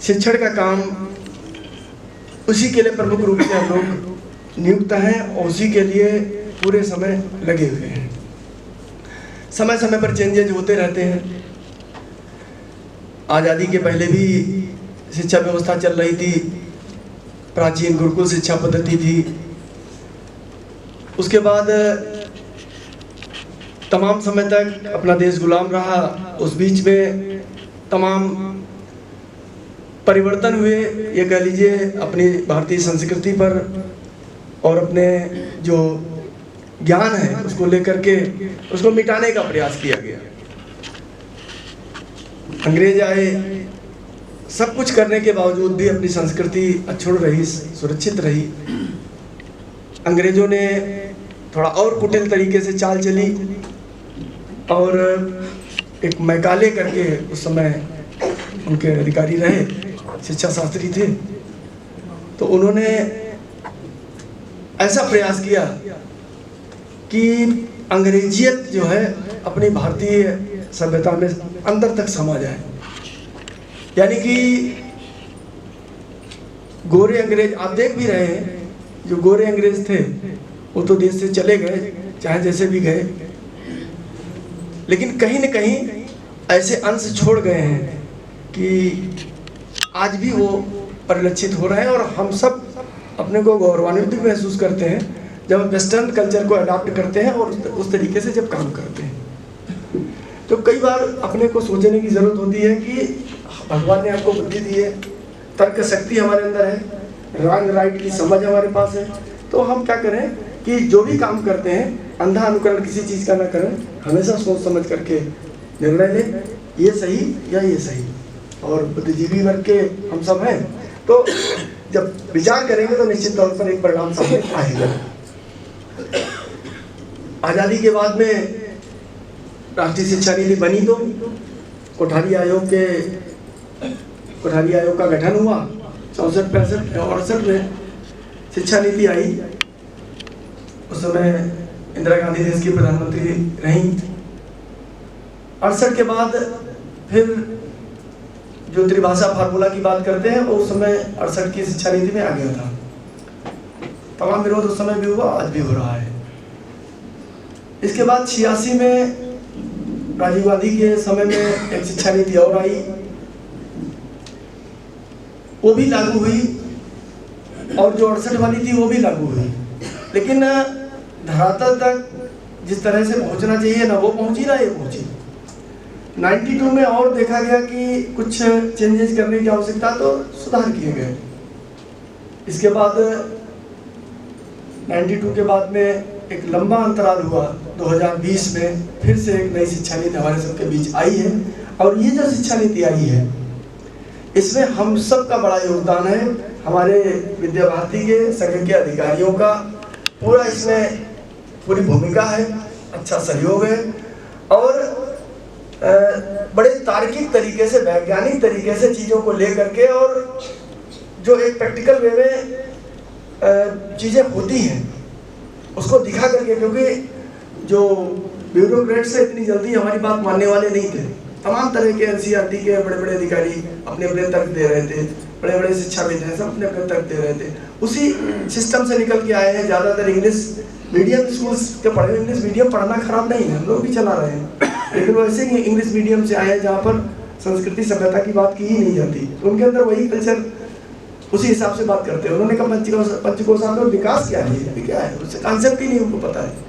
शिक्षण का काम उसी के लिए प्रमुख रूप से हम लोग नियुक्त हैं और उसी के लिए पूरे समय लगे हुए हैं। समय समय पर चेंजेज होते रहते हैं। आज़ादी के पहले भी शिक्षा व्यवस्था चल रही थी, प्राचीन गुरुकुल शिक्षा पद्धति थी। उसके बाद तमाम समय तक अपना देश गुलाम रहा। उस बीच में तमाम परिवर्तन हुए, ये कह लीजिए अपनी भारतीय संस्कृति पर और अपने जो ज्ञान है उसको लेकर के उसको मिटाने का प्रयास किया गया। अंग्रेज आए, सब कुछ करने के बावजूद भी अपनी संस्कृति अक्षुण्ण रही, सुरक्षित रही। अंग्रेजों ने थोड़ा और कुटिल तरीके से चाल चली और एक मैकाले करके उस समय उनके अधिकारी रहे, शिक्षा शास्त्री थे, तो उन्होंने ऐसा प्रयास किया कि अंग्रेजियत जो है अपनी भारतीय सभ्यता में अंदर तक समा जाए। यानी कि गोरे अंग्रेज आप देख भी रहे हैं, जो गोरे अंग्रेज थे वो तो देश से चले गए, चाहे जैसे भी गए, लेकिन कहीं न कहीं ऐसे अंश छोड़ गए हैं कि आज भी वो परिलक्षित हो रहे हैं। और हम सब अपने को गौरवान्वित महसूस करते हैं जब वेस्टर्न कल्चर को अडॉप्ट करते हैं और उस तरीके से जब काम करते हैं। तो कई बार अपने को सोचने की ज़रूरत होती है कि भगवान ने आपको बुद्धि दी है, तर्क शक्ति हमारे अंदर है, रॉन्ग राइट की समझ हमारे पास है, तो हम क्या करें कि जो भी काम करते हैं अंधा अनुकरण किसी चीज़ का ना करें, हमेशा सोच समझ करके निर्णय लें, ये सही या ये सही। और बुद्धिजीवी वर्ग के हम सब हैं, तो जब विचार करेंगे तो निश्चित तौर पर एक परिणाम सामने आएगा। आज़ादी के बाद में राष्ट्रीय शिक्षा नीति बनी तो कोठारी आयोग का गठन हुआ 64-65 में शिक्षा नीति आई। उस समय इंदिरा गांधी देश की प्रधानमंत्री रहीं। 68 के बाद फिर जो त्रिभाषा फार्मूला की बात करते हैं वो उस समय 68 की शिक्षा नीति में आ गया था। तमाम विरोध उस समय भी हुआ, आज भी हो रहा है। इसके बाद 86 में राजीव गांधी के समय में एक शिक्षा नीति और आई, वो भी लागू हुई, और जो 68 वाली थी वो भी लागू हुई, लेकिन धरातल तक जिस तरह से पहुंचना चाहिए ना वो पहुंची ना ये पहुंची। 92 में और देखा गया कि कुछ चेंजेस करने की आवश्यकता, तो सुधार किए गए। इसके बाद 92 के बाद में एक लंबा अंतराल हुआ, 2020 में फिर से एक नई शिक्षा नीति हमारे सबके बीच आई है। और ये जो शिक्षा नीति आई है इसमें हम सब का बड़ा योगदान है, हमारे विद्या भारती के संघ के अधिकारियों का पूरा इसमें पूरी भूमिका है, अच्छा सहयोग है, और बड़े तार्किक तरीके से, वैज्ञानिक तरीके से चीज़ों को ले करके, और जो एक प्रैक्टिकल वे में चीज़ें होती हैं उसको दिखा करके, क्योंकि जो ब्यूरोक्रेट्स से इतनी जल्दी हमारी बात मानने वाले नहीं थे। तमाम तरह के एनसीईआरटी के बड़े बड़े अधिकारी अपने अपने तर्क दे रहे थे, बड़े बड़े शिक्षाविद हैं, सब अपने अपने तर्क दे रहे थे, उसी सिस्टम से निकल के आए हैं। ज़्यादातर इंग्लिश मीडियम स्कूल्स के पढ़े, इंग्लिश मीडियम पढ़ना खराब नहीं है, हम लोग भी चला रहे हैं, लेकिन वो ऐसे ही इंग्लिश मीडियम से आए हैं जहाँ पर संस्कृति सभ्यता की बात की ही नहीं जाती, तो उनके अंदर वही कल्चर उसी हिसाब से बात करते हैं। उन्होंने कहा पंचकोश आंदोलन विकास क्या है, क्या है, उससे कॉन्सेप्ट ही नहीं उनको पता है।